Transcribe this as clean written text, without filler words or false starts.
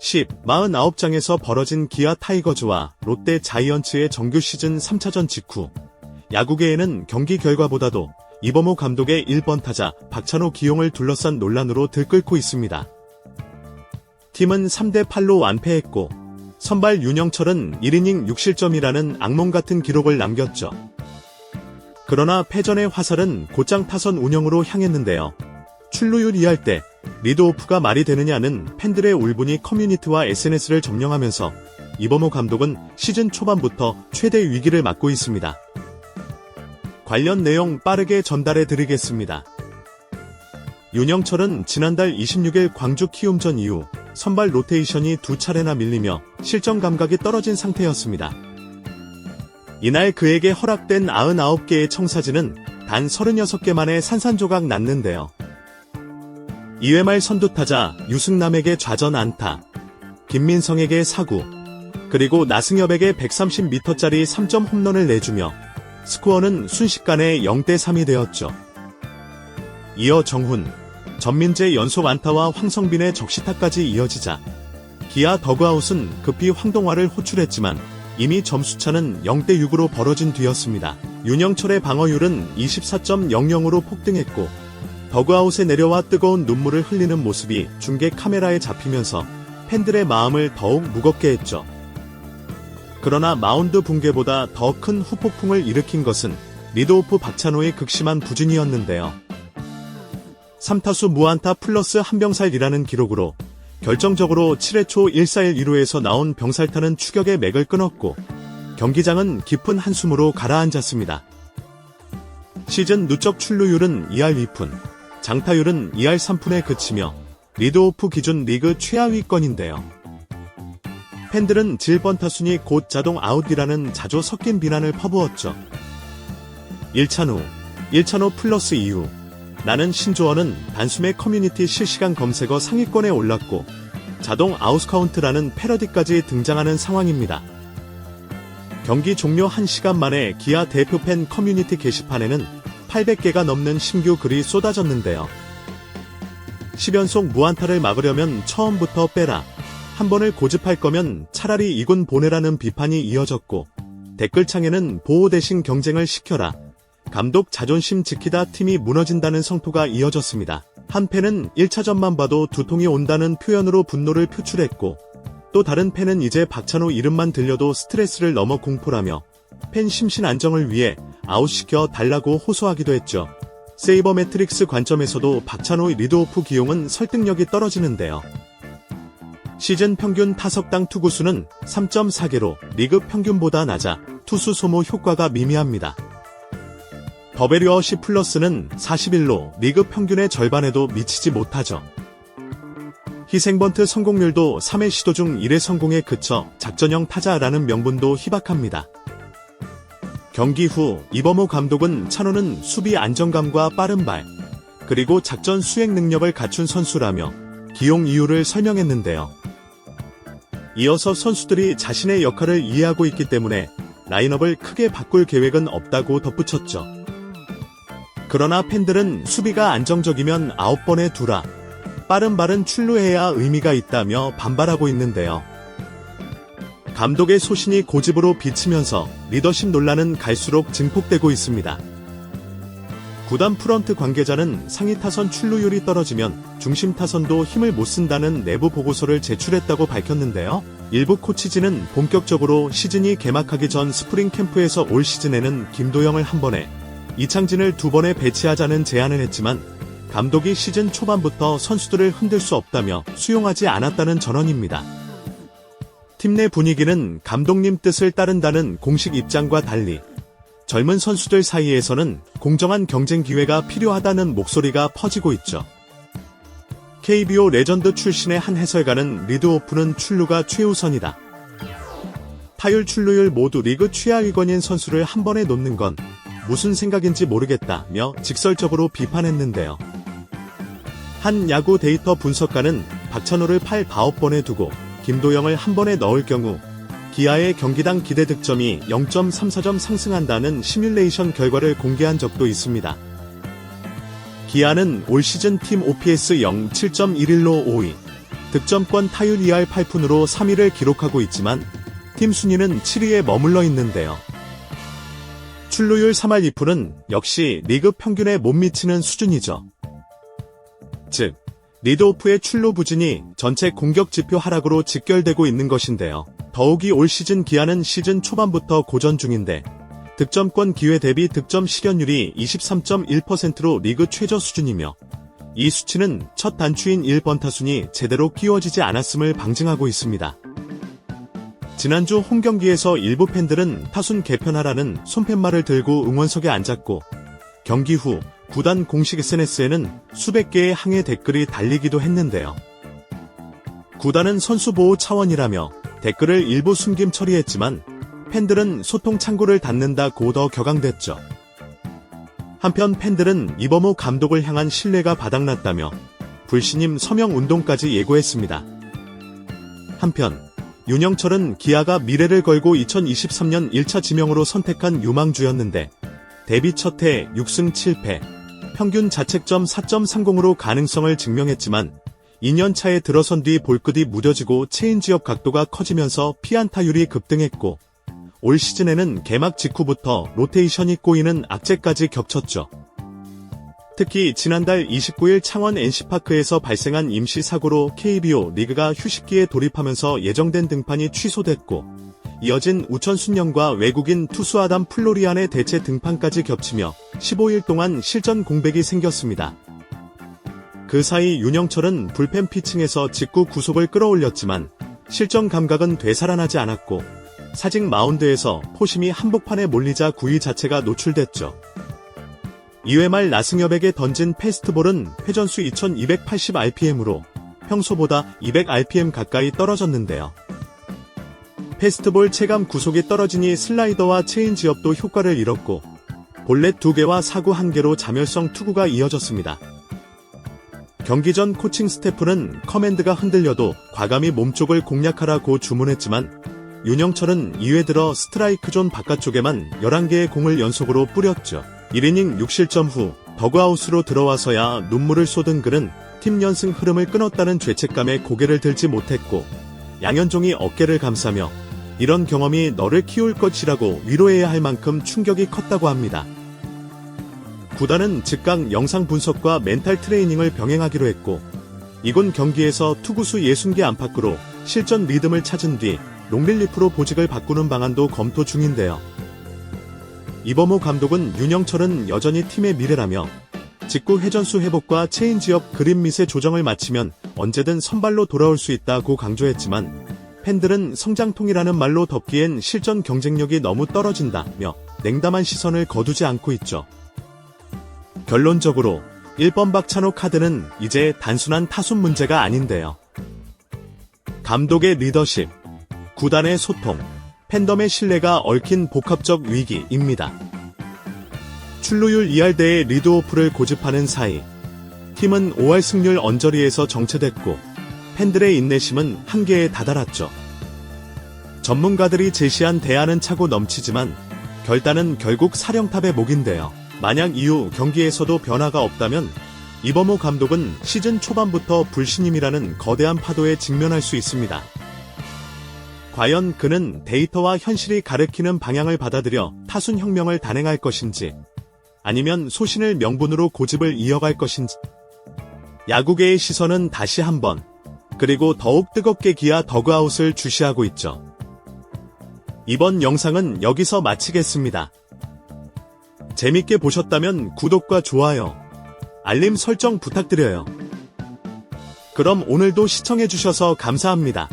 49장에서 벌어진 기아 타이거즈와 롯데 자이언츠의 정규 시즌 3차전 직후 야구계에는 경기 결과보다도 이범호 감독의 1번 타자 박찬호 기용을 둘러싼 논란으로 들끓고 있습니다. 팀은 3대8로 완패했고 선발 윤영철은 1이닝 6실점이라는 악몽 같은 기록을 남겼죠. 그러나 패전의 화살은 곧장 타선 운영으로 향했는데요. 출루율 2할 때 리드오프가 말이 되느냐는 팬들의 울분이 커뮤니티와 SNS를 점령하면서 이범호 감독은 시즌 초반부터 최대 위기를 맞고 있습니다. 관련 내용 빠르게 전달해 드리겠습니다. 윤영철은 지난달 26일 광주 키움전 이후 선발 로테이션이 2차례나 밀리며 실전 감각이 떨어진 상태였습니다. 이날 그에게 허락된 99개의 청사진은 단 36개만에 산산조각 났는데요. 2회 말 선두타자 유승남에게 좌전 안타, 김민성에게 사구, 그리고 나승엽에게 130m짜리 3점 홈런을 내주며 스코어는 순식간에 0대3이 되었죠. 이어 정훈, 전민재 연속 안타와 황성빈의 적시타까지 이어지자 기아 더그아웃은 급히 황동화를 호출했지만 이미 점수차는 0대6으로 벌어진 뒤였습니다. 윤영철의 방어율은 24.00으로 폭등했고 더그아웃에 내려와 뜨거운 눈물을 흘리는 모습이 중계 카메라에 잡히면서 팬들의 마음을 더욱 무겁게 했죠. 그러나 마운드 붕괴보다 더 큰 후폭풍을 일으킨 것은 리드오프 박찬호의 극심한 부진이었는데요. 3타수 무안타 플러스 한병살이라는 기록으로 결정적으로 7회 초 1-4-1 2루에서 나온 병살타는 추격의 맥을 끊었고 경기장은 깊은 한숨으로 가라앉았습니다. 시즌 누적 출루율은 2할 2푼, 장타율은 2할 3푼에 그치며 리드오프 기준 리그 최하위권인데요. 팬들은 질번 타순이 곧 자동 아웃이라는 자조 섞인 비난을 퍼부었죠. 1찬호 플러스 이후 나는 신조어는 단숨에 커뮤니티 실시간 검색어 상위권에 올랐고 자동 아웃카운트라는 패러디까지 등장하는 상황입니다. 경기 종료 1시간 만에 기아 대표 팬 커뮤니티 게시판에는 800개가 넘는 신규 글이 쏟아졌는데요. 10연속 무안타를 막으려면 처음부터 빼라. 한 번을 고집할 거면 차라리 2군 보내라는 비판이 이어졌고 댓글창에는 보호 대신 경쟁을 시켜라. 감독 자존심 지키다 팀이 무너진다는 성토가 이어졌습니다. 한 팬은 1차전만 봐도 두통이 온다는 표현으로 분노를 표출했고 또 다른 팬은 이제 박찬호 이름만 들려도 스트레스를 넘어 공포라며 팬 심신 안정을 위해 아웃시켜 달라고 호소하기도 했죠. 세이버 매트릭스 관점에서도 박찬호의 리드오프 기용은 설득력이 떨어지는데요. 시즌 평균 타석당 투구수는 3.4개로 리그 평균보다 낮아 투수 소모 효과가 미미합니다. 더베리어시 플러스는 41로 리그 평균의 절반에도 미치지 못하죠. 희생번트 성공률도 3회 시도 중 1회 성공에 그쳐 작전형 타자라는 명분도 희박합니다. 경기 후 이범호 감독은 찬호는 수비 안정감과 빠른 발, 그리고 작전 수행 능력을 갖춘 선수라며 기용 이유를 설명했는데요. 이어서 선수들이 자신의 역할을 이해하고 있기 때문에 라인업을 크게 바꿀 계획은 없다고 덧붙였죠. 그러나 팬들은 수비가 안정적이면 9번에 두라, 빠른 발은 출루해야 의미가 있다며 반발하고 있는데요. 감독의 소신이 고집으로 비치면서 리더십 논란은 갈수록 증폭되고 있습니다. 구단 프런트 관계자는 상위 타선 출루율이 떨어지면 중심 타선도 힘을 못 쓴다는 내부 보고서를 제출했다고 밝혔는데요. 일부 코치진은 본격적으로 시즌이 개막하기 전 스프링 캠프에서 올 시즌에는 김도영을 한 번에, 이창진을 2번에 배치하자는 제안을 했지만 감독이 시즌 초반부터 선수들을 흔들 수 없다며 수용하지 않았다는 전언입니다. 팀 내 분위기는 감독님 뜻을 따른다는 공식 입장과 달리 젊은 선수들 사이에서는 공정한 경쟁 기회가 필요하다는 목소리가 퍼지고 있죠. KBO 레전드 출신의 한 해설가는 리드오프는 출루가 최우선이다. 타율 출루율 모두 리그 최하위권인 선수를 한 번에 놓는 건 무슨 생각인지 모르겠다며 직설적으로 비판했는데요. 한 야구 데이터 분석가는 박찬호를 8, 9번에 두고 김도영을 한 번에 넣을 경우 기아의 경기당 기대 득점이 0.34점 상승한다는 시뮬레이션 결과를 공개한 적도 있습니다. 기아는 올 시즌 팀 OPS 0.7.11로 5위, 득점권 타율 2할 8푼으로 3위를 기록하고 있지만 팀 순위는 7위에 머물러 있는데요. 출루율 3할 2푼은 역시 리그 평균에 못 미치는 수준이죠. 즉, 리드오프의 출루 부진이 전체 공격 지표 하락으로 직결되고 있는 것인데요. 더욱이 올 시즌 기아는 시즌 초반부터 고전 중인데 득점권 기회 대비 득점 실현율이 23.1%로 리그 최저 수준이며 이 수치는 첫 단추인 1번 타순이 제대로 끼워지지 않았음을 방증하고 있습니다. 지난주 홈경기에서 일부 팬들은 타순 개편하라는 손팻말을 들고 응원석에 앉았고 경기 후 구단 공식 SNS에는 수백 개의 항해 댓글이 달리기도 했는데요. 구단은 선수 보호 차원이라며 댓글을 일부 숨김 처리했지만 팬들은 소통 창구를 닫는다고 더 격앙됐죠. 한편 팬들은 이범호 감독을 향한 신뢰가 바닥났다며 불신임 서명 운동까지 예고했습니다. 한편 윤영철은 기아가 미래를 걸고 2023년 1차 지명으로 선택한 유망주였는데 데뷔 첫해 6승 7패, 평균 자책점 4.30으로 가능성을 증명했지만 2년차에 들어선 뒤 볼끝이 무뎌지고 체인지업 각도가 커지면서 피안타율이 급등했고 올 시즌에는 개막 직후부터 로테이션이 꼬이는 악재까지 겹쳤죠. 특히 지난달 29일 창원 NC파크에서 발생한 임시 사고로 KBO 리그가 휴식기에 돌입하면서 예정된 등판이 취소됐고 이어진 우천순영과 외국인 투수 아담 플로리안의 대체 등판까지 겹치며 15일 동안 실전 공백이 생겼습니다. 그 사이 윤영철은 불펜 피칭에서 직구 구속을 끌어올렸지만 실전 감각은 되살아나지 않았고 사직 마운드에서 포심이 한복판에 몰리자 구위 자체가 노출됐죠. 2회 말 나승엽에게 던진 패스트볼은 회전수 2280rpm으로 평소보다 200rpm 가까이 떨어졌는데요. 패스트볼 체감 구속이 떨어지니 슬라이더와 체인지업도 효과를 잃었고 볼넷 2개와 사구 1개로 자멸성 투구가 이어졌습니다. 경기 전 코칭 스태프는 커맨드가 흔들려도 과감히 몸쪽을 공략하라고 주문했지만 윤영철은 2회 들어 스트라이크 존 바깥쪽에만 11개의 공을 연속으로 뿌렸죠. 1이닝 6실점 후 더그아웃으로 들어와서야 눈물을 쏟은 그는 팀 연승 흐름을 끊었다는 죄책감에 고개를 들지 못했고 양현종이 어깨를 감싸며 이런 경험이 너를 키울 것이라고 위로해야 할 만큼 충격이 컸다고 합니다. 구단은 즉각 영상 분석과 멘탈 트레이닝을 병행하기로 했고 이군 경기에서 투구수 60개 안팎으로 실전 리듬을 찾은 뒤 롱릴리프로 보직을 바꾸는 방안도 검토 중인데요. 이범호 감독은 윤영철은 여전히 팀의 미래라며 직구 회전수 회복과 체인지업 그린 밑의 조정을 마치면 언제든 선발로 돌아올 수 있다고 강조했지만 팬들은 성장통이라는 말로 덮기엔 실전 경쟁력이 너무 떨어진다며 냉담한 시선을 거두지 않고 있죠. 결론적으로 1번 박찬호 카드는 이제 단순한 타순 문제가 아닌데요. 감독의 리더십, 구단의 소통, 팬덤의 신뢰가 얽힌 복합적 위기입니다. 출루율 2할대의 리드오프를 고집하는 사이 팀은 5할 승률 언저리에서 정체됐고 팬들의 인내심은 한계에 다다랐죠. 전문가들이 제시한 대안은 차고 넘치지만 결단은 결국 사령탑의 몫인데요. 만약 이후 경기에서도 변화가 없다면 이범호 감독은 시즌 초반부터 불신임이라는 거대한 파도에 직면할 수 있습니다. 과연 그는 데이터와 현실이 가리키는 방향을 받아들여 타순 혁명을 단행할 것인지 아니면 소신을 명분으로 고집을 이어갈 것인지 야구계의 시선은 다시 한번 그리고 더욱 뜨겁게 기아 더그아웃을 주시하고 있죠. 이번 영상은 여기서 마치겠습니다. 재밌게 보셨다면 구독과 좋아요, 알림 설정 부탁드려요. 그럼 오늘도 시청해주셔서 감사합니다.